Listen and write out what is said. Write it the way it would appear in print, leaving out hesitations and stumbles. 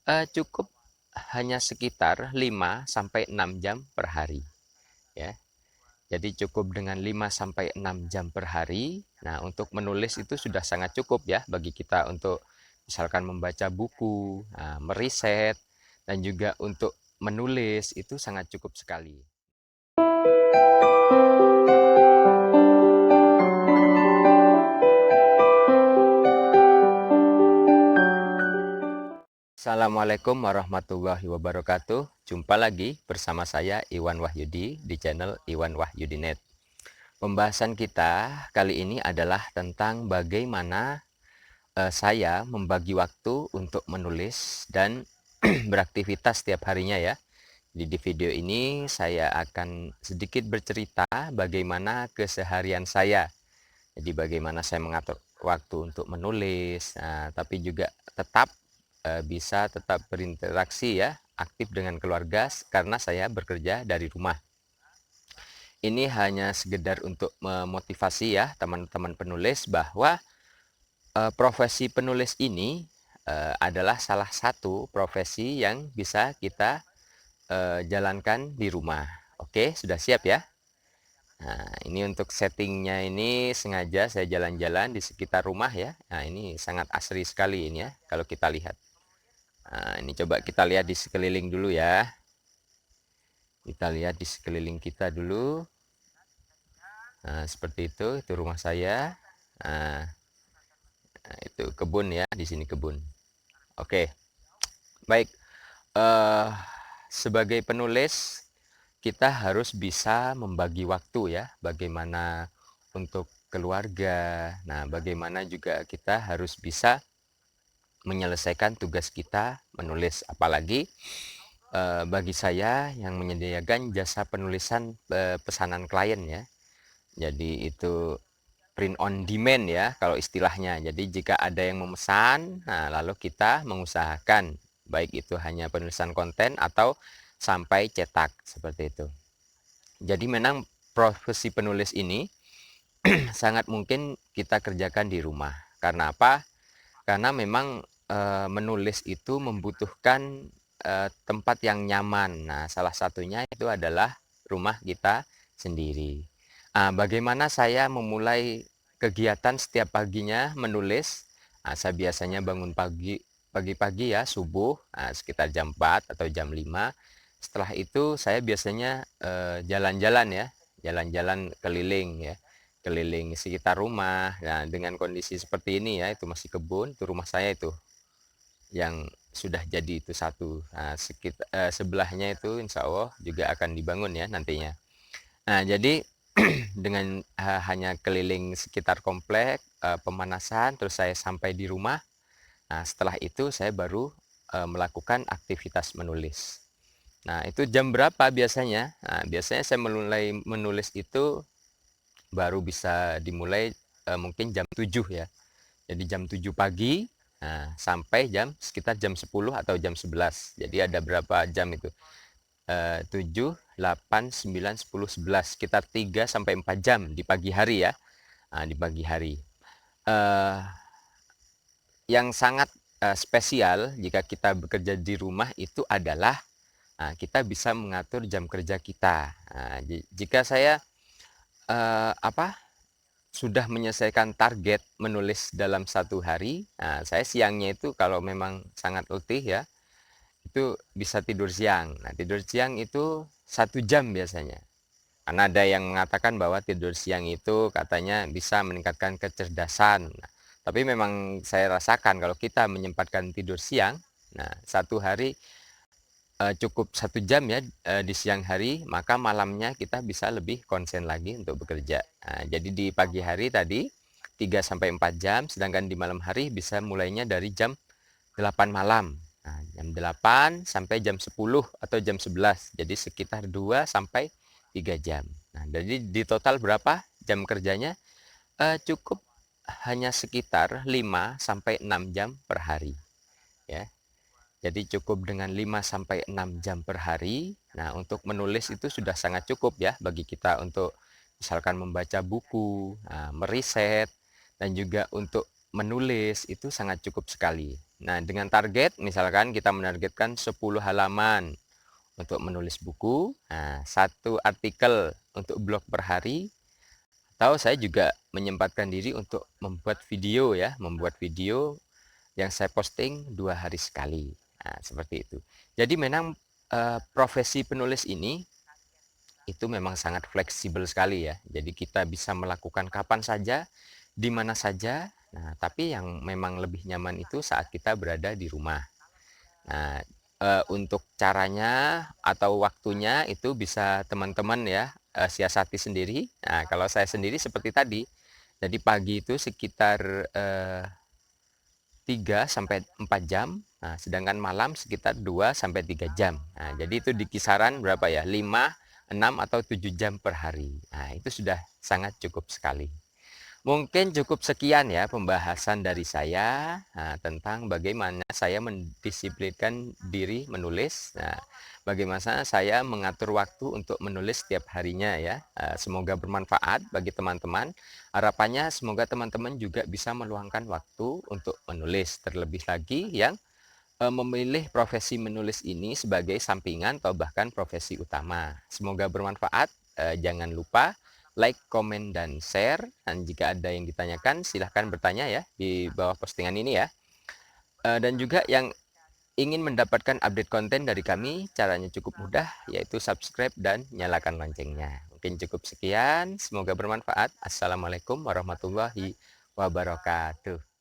Cukup hanya sekitar 5 sampai 6 jam per hari, ya. Jadi cukup dengan 5 sampai 6 jam per hari. Nah, untuk menulis itu sudah sangat cukup ya bagi kita untuk misalkan membaca buku, meriset, dan juga untuk menulis itu sangat cukup sekali. Assalamualaikum warahmatullahi wabarakatuh. Jumpa lagi bersama saya Iwan Wahyudi di channel Iwan Wahyudinet. Pembahasan kita kali ini adalah tentang bagaimana saya membagi waktu untuk menulis dan beraktivitas setiap harinya ya. Di video ini saya akan sedikit bercerita bagaimana keseharian saya. Jadi bagaimana saya mengatur waktu untuk menulis, tapi juga tetap bisa tetap berinteraksi ya, aktif dengan keluarga karena saya bekerja dari rumah. Ini hanya sekedar untuk memotivasi ya teman-teman penulis bahwa profesi penulis ini adalah salah satu profesi yang bisa kita jalankan di rumah. Oke, sudah siap ya? Nah, ini untuk settingnya ini sengaja saya jalan-jalan di sekitar rumah ya. Nah, ini sangat asri sekali ini ya kalau kita lihat. Nah, ini coba kita lihat di sekeliling dulu ya. Kita lihat di sekeliling kita dulu. Nah, seperti itu rumah saya. Nah, itu kebun ya, di sini kebun. Oke, baik. Eh, Sebagai penulis, kita harus bisa membagi waktu ya, bagaimana untuk keluarga. Nah, bagaimana juga kita harus bisa menyelesaikan tugas kita menulis, apalagi bagi saya yang menyediakan jasa penulisan pesanan klien ya. Jadi itu print on demand ya kalau istilahnya. Jadi jika ada yang memesan, nah lalu kita mengusahakan baik itu hanya penulisan konten atau sampai cetak seperti itu. Jadi memang profesi penulis ini sangat mungkin kita kerjakan di rumah. Karena apa? Karena memang menulis itu membutuhkan tempat yang nyaman. Nah, salah satunya itu adalah rumah kita sendiri. Bagaimana saya memulai kegiatan setiap paginya menulis? Saya biasanya bangun pagi-pagi ya, subuh, sekitar jam 4 atau jam 5. Setelah itu saya biasanya jalan-jalan ya, jalan-jalan keliling ya, keliling sekitar rumah. Nah, dengan kondisi seperti ini ya, itu masih kebun, itu rumah saya itu yang sudah jadi itu satu. Nah, sebelahnya itu insya Allah juga akan dibangun ya nantinya. Nah, jadi dengan hanya keliling sekitar komplek, pemanasan, terus saya sampai di rumah. Nah, setelah itu saya baru melakukan aktivitas menulis. Nah, itu jam berapa biasanya? Nah, biasanya saya mulai menulis itu baru bisa dimulai mungkin jam 7 ya. Jadi jam 7 pagi sampai sekitar jam 10 atau jam 11. Jadi ada berapa jam itu? 7, 8, 9, 10, 11, sekitar 3 sampai 4 jam di pagi hari ya. Di pagi hari. Yang sangat spesial jika kita bekerja di rumah itu adalah kita bisa mengatur jam kerja kita. Jika saya sudah menyelesaikan target menulis dalam satu hari, saya siangnya itu kalau memang sangat letih ya, itu bisa tidur siang. Nah, tidur siang itu 1 jam biasanya. Karena ada yang mengatakan bahwa tidur siang itu katanya bisa meningkatkan kecerdasan. Nah, tapi memang saya rasakan kalau kita menyempatkan tidur siang, nah satu hari cukup 1 jam ya di siang hari, maka malamnya kita bisa lebih konsen lagi untuk bekerja. Jadi di pagi hari tadi 3 sampai 4 jam, sedangkan di malam hari bisa mulainya dari jam 8 malam. Nah, jam 8 sampai jam 10 atau jam 11. Jadi sekitar 2 sampai 3 jam. Nah, jadi di total berapa jam kerjanya? Cukup hanya sekitar 5 sampai 6 jam per hari ya. Jadi cukup dengan 5 sampai 6 jam per hari. Nah, untuk menulis itu sudah sangat cukup ya bagi kita untuk misalkan membaca buku, meriset, dan juga untuk menulis itu sangat cukup sekali. Nah, dengan target misalkan kita menargetkan 10 halaman untuk menulis buku, nah 1 artikel untuk blog per hari, atau saya juga menyempatkan diri untuk membuat video ya, membuat video yang saya posting 2 hari sekali. Nah, seperti itu. Jadi memang, profesi penulis ini itu memang sangat fleksibel sekali ya. Jadi kita bisa melakukan kapan saja, di mana saja. Nah, tapi yang memang lebih nyaman itu saat kita berada di rumah. Nah, untuk caranya atau waktunya itu bisa teman-teman ya, siasati sendiri. Nah, kalau saya sendiri seperti tadi, jadi pagi itu sekitar, 3 sampai 4 jam, nah sedangkan malam sekitar 2 sampai 3 jam. Nah, jadi itu di kisaran berapa ya, 5, 6 atau 7 jam per hari. Nah, itu sudah sangat cukup sekali. Mungkin cukup sekian ya pembahasan dari saya, tentang bagaimana saya mendisiplinkan diri menulis. Nah, bagaimana saya mengatur waktu untuk menulis setiap harinya ya. Semoga bermanfaat bagi teman-teman. Harapannya semoga teman-teman juga bisa meluangkan waktu untuk menulis. Terlebih lagi yang memilih profesi menulis ini sebagai sampingan atau bahkan profesi utama. Semoga bermanfaat. Jangan lupa like, komen, dan share. Dan jika ada yang ditanyakan, silahkan bertanya ya di bawah postingan ini ya. Dan juga yang ingin mendapatkan update konten dari kami, caranya cukup mudah, yaitu subscribe dan nyalakan loncengnya. Mungkin cukup sekian, semoga bermanfaat. Assalamualaikum warahmatullahi wabarakatuh.